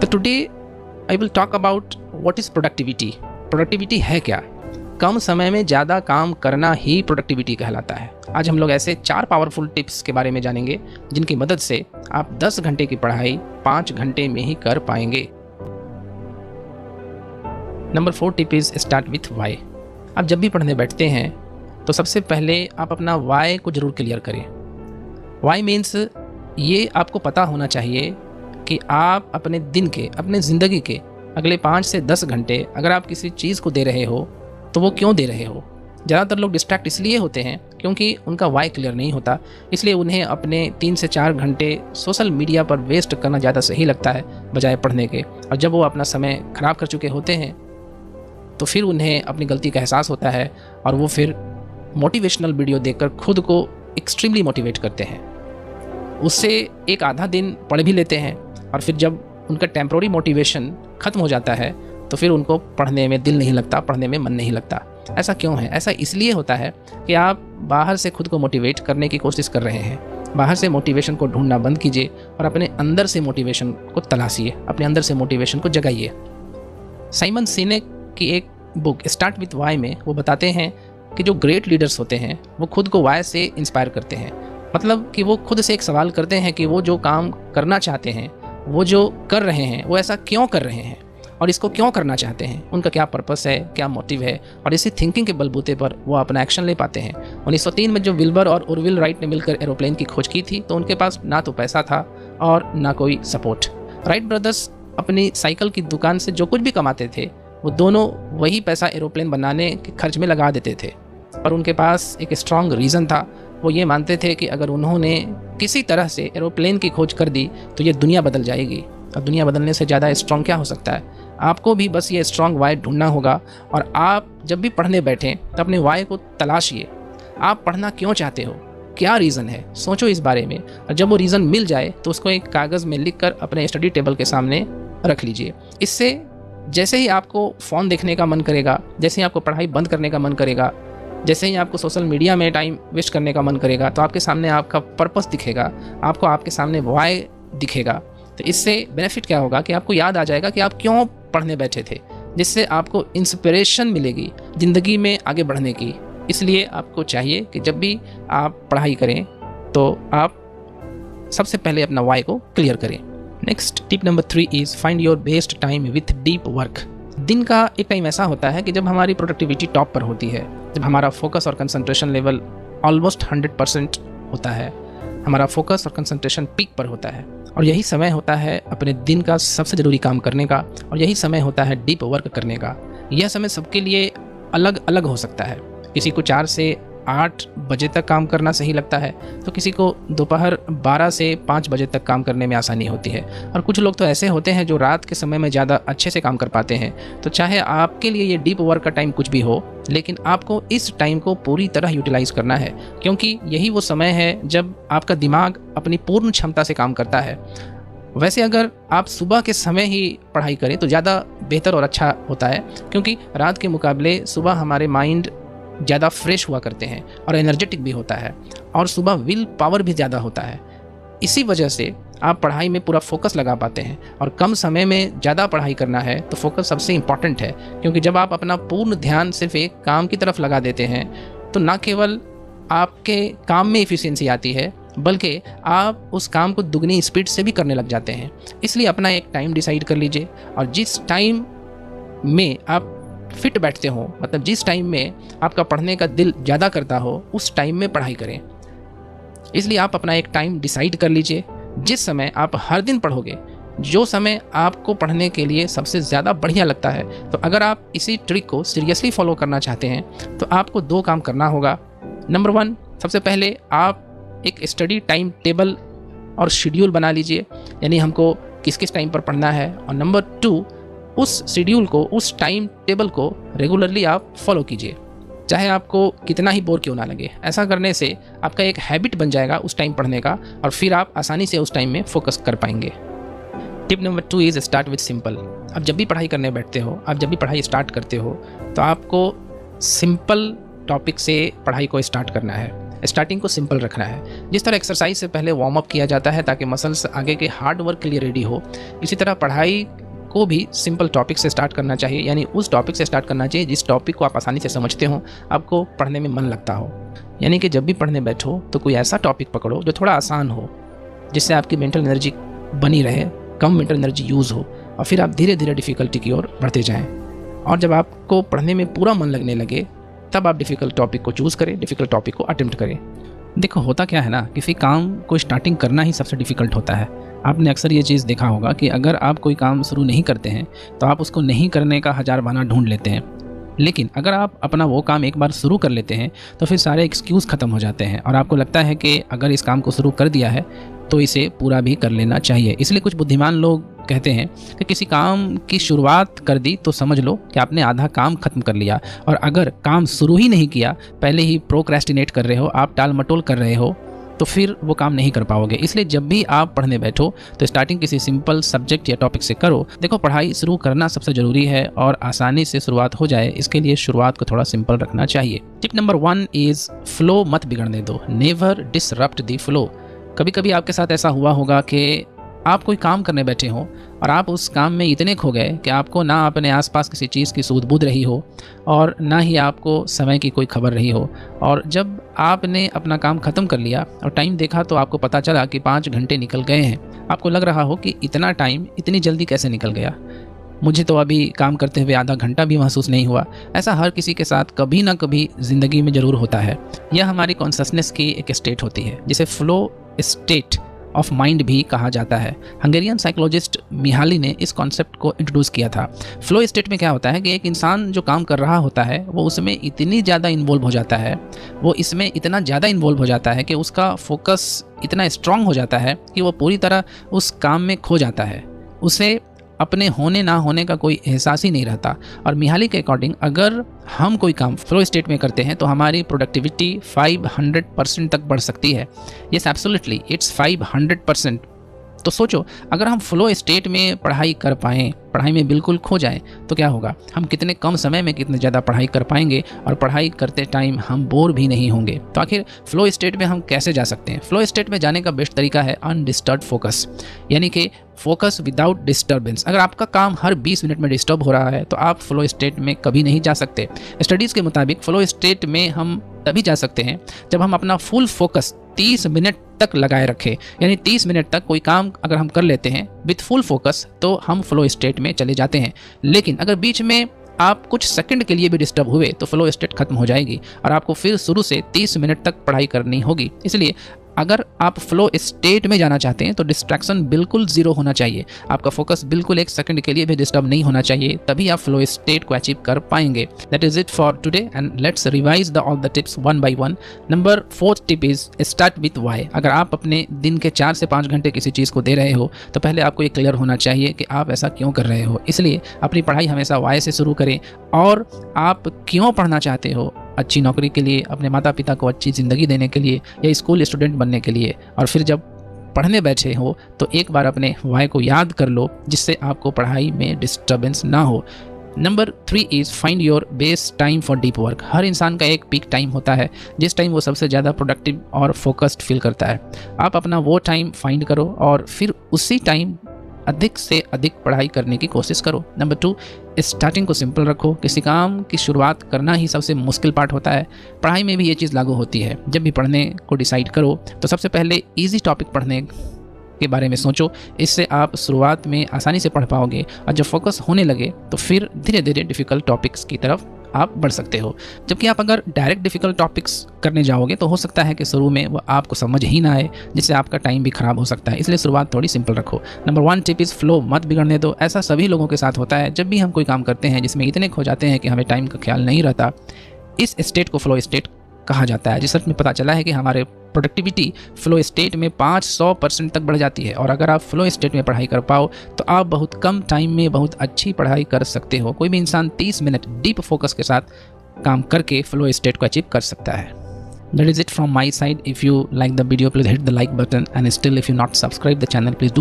तो today I will talk about what is productivity. Productivity है क्या? कम समय में ज़्यादा काम करना ही प्रोडक्टिविटी कहलाता है। आज हम लोग ऐसे 4 पावरफुल टिप्स के बारे में जानेंगे जिनकी मदद से आप 10 घंटे की पढ़ाई 5 घंटे में ही कर पाएंगे। Number 4 tip is start with why. आप जब भी पढ़ने बैठते हैं तो सबसे पहले आप अपना वाई को ज़रूर क्लियर करें। वाई मीन्स ये आपको पता होना चाहिए कि आप अपने दिन के, अपने ज़िंदगी के अगले 5 से 10 घंटे अगर आप किसी चीज़ को दे रहे हो तो वो क्यों दे रहे हो। ज़्यादातर लोग डिस्ट्रैक्ट इसलिए होते हैं क्योंकि उनका वाई क्लियर नहीं होता, इसलिए उन्हें अपने 3 से 4 घंटे सोशल मीडिया पर वेस्ट करना ज़्यादा सही लगता है बजाय पढ़ने के। और जब वो अपना समय ख़राब कर चुके होते हैं तो फिर उन्हें अपनी गलती का एहसास होता है और वो फिर मोटिवेशनल वीडियो देखकर खुद को एक्सट्रीमली मोटिवेट करते हैं। उससे एक आधा दिन पढ़ भी लेते हैं और फिर जब उनका टेम्प्रोरी मोटिवेशन ख़त्म हो जाता है तो फिर उनको पढ़ने में दिल नहीं लगता, पढ़ने में मन नहीं लगता। ऐसा क्यों है? ऐसा इसलिए होता है कि आप बाहर से खुद को मोटिवेट करने की कोशिश कर रहे हैं। बाहर से मोटिवेशन को ढूंढना बंद कीजिए और अपने अंदर से मोटिवेशन को तलाशिए, अपने अंदर से मोटिवेशन को जगाइए। साइमन सिनेक की एक बुक स्टार्ट विथ वाई में वो बताते हैं कि जो ग्रेट लीडर्स होते हैं वो खुद को वाई से इंस्पायर करते हैं। मतलब कि वो खुद से एक सवाल करते हैं कि वो जो काम करना चाहते हैं, वो जो कर रहे हैं, वो ऐसा क्यों कर रहे हैं और इसको क्यों करना चाहते हैं, उनका क्या पर्पस है, क्या मोटिव है, और इसी थिंकिंग के बलबूते पर वो अपना एक्शन ले पाते हैं। 1903 में जो विल्बर और ओरविल राइट ने मिलकर एरोप्लेन की खोज की थी तो उनके पास ना तो पैसा था और ना कोई सपोर्ट। राइट ब्रदर्स अपनी साइकिल की दुकान से जो कुछ भी कमाते थे वो दोनों वही पैसा एरोप्लेन बनाने के खर्च में लगा देते थे। पर उनके पास एक स्ट्रॉन्ग रीज़न था। वो ये मानते थे कि अगर उन्होंने किसी तरह से एरोप्लेन की खोज कर दी तो ये दुनिया बदल जाएगी। और दुनिया बदलने से ज़्यादा स्ट्रॉन्ग क्या हो सकता है? आपको भी बस ये स्ट्रॉन्ग वाई ढूंढना होगा। और आप जब भी पढ़ने बैठें तो अपने वाई को तलाशिए। आप पढ़ना क्यों चाहते हो, क्या रीज़न है, सोचो इस बारे में। और जब वो रीज़न मिल जाए तो उसको एक कागज़ में लिख कर अपने स्टडी टेबल के सामने रख लीजिए। इससे जैसे ही आपको फ़ोन देखने का मन करेगा, जैसे ही आपको पढ़ाई बंद करने का मन करेगा, जैसे ही आपको सोशल मीडिया में टाइम वेस्ट करने का मन करेगा, तो आपके सामने आपका पर्पस दिखेगा, आपको आपके सामने वाई दिखेगा। तो इससे बेनिफिट क्या होगा कि आपको याद आ जाएगा कि आप क्यों पढ़ने बैठे थे, जिससे आपको इंस्पिरेशन मिलेगी ज़िंदगी में आगे बढ़ने की। इसलिए आपको चाहिए कि जब भी आप पढ़ाई करें तो आप सबसे पहले अपना वाई को क्लियर करें। Next tip number 3 is find your best time with deep work. दिन का एक टाइम ऐसा होता है कि जब हमारी प्रोडक्टिविटी टॉप पर होती है, जब हमारा फोकस और कंसंट्रेशन लेवल ऑलमोस्ट 100% होता है, हमारा फोकस और कंसंट्रेशन पीक पर होता है। और यही समय होता है अपने दिन का सबसे ज़रूरी काम करने का, और यही समय होता है डीप वर्क करने का। यह समय सबके लिए अलग अलग हो सकता है। किसी को 4 से 8 बजे तक काम करना सही लगता है, तो किसी को दोपहर 12 से 5 बजे तक काम करने में आसानी होती है। और कुछ लोग तो ऐसे होते हैं जो रात के समय में ज़्यादा अच्छे से काम कर पाते हैं। तो चाहे आपके लिए ये डीप वर्क का टाइम कुछ भी हो, लेकिन आपको इस टाइम को पूरी तरह यूटिलाइज़ करना है, क्योंकि यही वो समय है जब आपका दिमाग अपनी पूर्ण क्षमता से काम करता है। वैसे अगर आप सुबह के समय ही पढ़ाई करें तो ज़्यादा बेहतर और अच्छा होता है, क्योंकि रात के मुकाबले सुबह हमारे माइंड ज़्यादा फ्रेश हुआ करते हैं और एनर्जेटिक भी होता है, और सुबह विल पावर भी ज़्यादा होता है। इसी वजह से आप पढ़ाई में पूरा फोकस लगा पाते हैं। और कम समय में ज़्यादा पढ़ाई करना है तो फोकस सबसे इम्पॉर्टेंट है, क्योंकि जब आप अपना पूर्ण ध्यान सिर्फ एक काम की तरफ लगा देते हैं तो ना केवल आपके काम में एफिशिएंसी आती है, बल्कि आप उस काम को दुगनी स्पीड से भी करने लग जाते हैं। इसलिए अपना एक टाइम डिसाइड कर लीजिए, और जिस टाइम में आप फिट बैठते हो, मतलब जिस टाइम में आपका पढ़ने का दिल ज़्यादा करता हो, उस टाइम में पढ़ाई करें। इसलिए आप अपना एक टाइम डिसाइड कर लीजिए जिस समय आप हर दिन पढ़ोगे, जो समय आपको पढ़ने के लिए सबसे ज़्यादा बढ़िया लगता है। तो अगर आप इसी ट्रिक को सीरियसली फॉलो करना चाहते हैं तो आपको 2 काम करना होगा। नंबर 1, सबसे पहले आप एक स्टडी टाइम टेबल और शेड्यूल बना लीजिए, यानी हमको किस किस टाइम पर पढ़ना है। और नंबर 2, उस शेड्यूल को, उस टाइम टेबल को रेगुलरली आप फॉलो कीजिए, चाहे आपको कितना ही बोर क्यों ना लगे। ऐसा करने से आपका एक हैबिट बन जाएगा उस टाइम पढ़ने का, और फिर आप आसानी से उस टाइम में फोकस कर पाएंगे। Tip number 2 is start with simple. आप जब भी पढ़ाई करने बैठते हो, आप जब भी पढ़ाई स्टार्ट करते हो, तो आपको सिंपल टॉपिक से पढ़ाई को स्टार्ट करना है। स्टार्टिंग को सिंपल रखना है। जिस तरह एक्सरसाइज से पहले वार्म अप किया जाता है ताकि मसल्स आगे के हार्ड वर्क के लिए रेडी हो, इसी तरह पढ़ाई को भी सिंपल टॉपिक से स्टार्ट करना चाहिए। यानी उस टॉपिक से स्टार्ट करना चाहिए जिस टॉपिक को आप आसानी से समझते हो, आपको पढ़ने में मन लगता हो। यानी कि जब भी पढ़ने बैठो तो कोई ऐसा टॉपिक पकड़ो जो थोड़ा आसान हो, जिससे आपकी मेंटल एनर्जी बनी रहे, कम मेंटल एनर्जी यूज़ हो, और फिर आप धीरे धीरे डिफ़िकल्टी की ओर बढ़ते जाएं। और जब आपको पढ़ने में पूरा मन लगने लगे तब आप डिफ़िकल्ट टॉपिक को चूज़ करें, डिफ़िकल्ट टॉपिक को अटेम्प्ट करें। देखो होता क्या है ना, किसी काम को स्टार्टिंग करना ही सबसे डिफ़िकल्ट होता है। आपने अक्सर ये चीज़ देखा होगा कि अगर आप कोई काम शुरू नहीं करते हैं तो आप उसको नहीं करने का हज़ार बहाना ढूंढ लेते हैं, लेकिन अगर आप अपना वो काम एक बार शुरू कर लेते हैं तो फिर सारे एक्सक्यूज़ ख़त्म हो जाते हैं और आपको लगता है कि अगर इस काम को शुरू कर दिया है तो इसे पूरा भी कर लेना चाहिए। इसलिए कुछ बुद्धिमान लोग कहते हैं कि किसी काम की शुरुआत कर दी तो समझ लो कि आपने आधा काम खत्म कर लिया, और अगर काम शुरू ही नहीं किया, पहले ही प्रोक्रेस्टिनेट कर रहे हो, आप टाल मटोल कर रहे हो, तो फिर वो काम नहीं कर पाओगे। इसलिए जब भी आप पढ़ने बैठो तो स्टार्टिंग किसी सिंपल सब्जेक्ट या टॉपिक से करो। देखो पढ़ाई शुरू करना सबसे ज़रूरी है और आसानी से शुरुआत हो जाए, इसके लिए शुरुआत को थोड़ा सिंपल रखना चाहिए। टिप नंबर 1 इज़ फ्लो मत बिगड़ने दो, नेवर डिसरप्ट द फ्लो। कभी कभी आपके साथ ऐसा हुआ होगा कि आप कोई काम करने बैठे हो और आप उस काम में इतने खो गए कि आपको ना अपने आसपास किसी चीज़ की सूध बूझ रही हो और ना ही आपको समय की कोई खबर रही हो, और जब आपने अपना काम ख़त्म कर लिया और टाइम देखा तो आपको पता चला कि 5 घंटे निकल गए हैं। आपको लग रहा हो कि इतना टाइम इतनी जल्दी कैसे निकल गया, मुझे तो अभी काम करते हुए आधा घंटा भी महसूस नहीं हुआ। ऐसा हर किसी के साथ कभी ना कभी ज़िंदगी में ज़रूर होता है। यह हमारी कॉन्शसनेस की एक स्टेट होती है जिसे फ्लो स्टेट ऑफ माइंड भी कहा जाता है। हंगेरियन साइकोलॉजिस्ट मिहाली ने इस कॉन्सेप्ट को इंट्रोड्यूस किया था। फ्लो स्टेट में क्या होता है कि एक इंसान जो काम कर रहा होता है वो उसमें इतनी ज़्यादा इन्वॉल्व हो जाता है, वो इसमें इतना ज़्यादा इन्वॉल्व हो जाता है कि उसका फोकस इतना स्ट्रांग हो जाता है कि वो पूरी तरह उस काम में खो जाता है, उसे अपने होने ना होने का कोई एहसास ही नहीं रहता। और मिहाली के अकॉर्डिंग अगर हम कोई काम फ्लो स्टेट में करते हैं तो हमारी प्रोडक्टिविटी 500% तक बढ़ सकती है। Yes absolutely, it's 500%। तो सोचो अगर हम फ्लो स्टेट में पढ़ाई कर पाएँ, पढ़ाई में बिल्कुल खो जाएं, तो क्या होगा, हम कितने कम समय में कितने ज़्यादा पढ़ाई कर पाएंगे और पढ़ाई करते टाइम हम बोर भी नहीं होंगे। तो आखिर फ्लो स्टेट में हम कैसे जा सकते हैं? फ्लो स्टेट में जाने का बेस्ट तरीका है अनडिस्टर्ब फोकस, यानी कि फोकस विदाउट डिस्टर्बेंस। अगर आपका काम हर 20 मिनट में डिस्टर्ब हो रहा है तो आप फ्लो स्टेट में कभी नहीं जा सकते। स्टडीज़ के मुताबिक फ्लो स्टेट में हम तभी जा सकते हैं जब हम अपना फुल फोकस 30 मिनट तक लगाए रखें। यानी 30 मिनट तक कोई काम अगर हम कर लेते हैं विथ फुल फोकस तो हम फ्लो स्टेट में चले जाते हैं। लेकिन अगर बीच में आप कुछ सेकंड के लिए भी डिस्टर्ब हुए तो फ्लो स्टेट खत्म हो जाएगी और आपको फिर शुरू से 30 मिनट तक पढ़ाई करनी होगी। इसलिए अगर आप फ्लो स्टेट में जाना चाहते हैं तो डिस्ट्रैक्शन बिल्कुल ज़ीरो होना चाहिए, आपका फोकस बिल्कुल 1 सेकंड के लिए भी डिस्टर्ब नहीं होना चाहिए, तभी आप फ्लो स्टेट को अचीव कर पाएंगे। That is it for today and let's revise the all the tips one by one. Number 4th tip is start with why. अगर आप अपने दिन के 4 से 5 घंटे किसी चीज़ को दे रहे हो तो पहले आपको ये क्लियर होना चाहिए कि आप ऐसा क्यों कर रहे हो। इसलिए अपनी पढ़ाई हमेशा वाई से शुरू करें और आप क्यों पढ़ना चाहते हो, अच्छी नौकरी के लिए, अपने माता पिता को अच्छी ज़िंदगी देने के लिए या स्कूल स्टूडेंट बनने के लिए। और फिर जब पढ़ने बैठे हो तो एक बार अपने वाई को याद कर लो जिससे आपको पढ़ाई में डिस्टर्बेंस ना हो। Number 3 is find your best time for deep work. हर इंसान का एक पीक टाइम होता है जिस टाइम वो सबसे ज़्यादा प्रोडक्टिव और फोकस्ड फील करता है। आप अपना वो टाइम फाइंड करो और फिर उसी टाइम अधिक से अधिक पढ़ाई करने की कोशिश करो। नंबर 2, स्टार्टिंग को सिंपल रखो। किसी काम की शुरुआत करना ही सबसे मुश्किल पार्ट होता है। पढ़ाई में भी ये चीज़ लागू होती है। जब भी पढ़ने को डिसाइड करो तो सबसे पहले इजी टॉपिक पढ़ने के बारे में सोचो, इससे आप शुरुआत में आसानी से पढ़ पाओगे और जब फोकस होने लगे तो फिर धीरे धीरे डिफ़िकल्ट टॉपिक्स की तरफ आप बढ़ सकते हो। जबकि आप अगर डायरेक्ट डिफ़िकल्ट टॉपिक्स करने जाओगे तो हो सकता है कि शुरू में वो आपको समझ ही ना आए, जिससे आपका टाइम भी ख़राब हो सकता है। इसलिए शुरुआत थोड़ी सिंपल रखो। नंबर 1 टिप इज़ फ्लो मत बिगड़ने दो। ऐसा सभी लोगों के साथ होता है। जब भी हम कोई काम करते हैं जिसमें इतने खो जाते हैं कि हमें टाइम का ख्याल नहीं रहता, इस स्टेट को फ्लो स्टेट कहा जाता है। रिसर्च में पता चला है कि हमारे प्रोडक्टिविटी फ्लो स्टेट में 500% तक बढ़ जाती है। और अगर आप फ्लो स्टेट में पढ़ाई कर पाओ तो आप बहुत कम टाइम में बहुत अच्छी पढ़ाई कर सकते हो। कोई भी इंसान 30 मिनट डीप फोकस के साथ काम करके फ्लो स्टेट को अचीव कर सकता है। That is it from my side. If you like the video, please hit the like button, and still if you not subscribe the channel, please do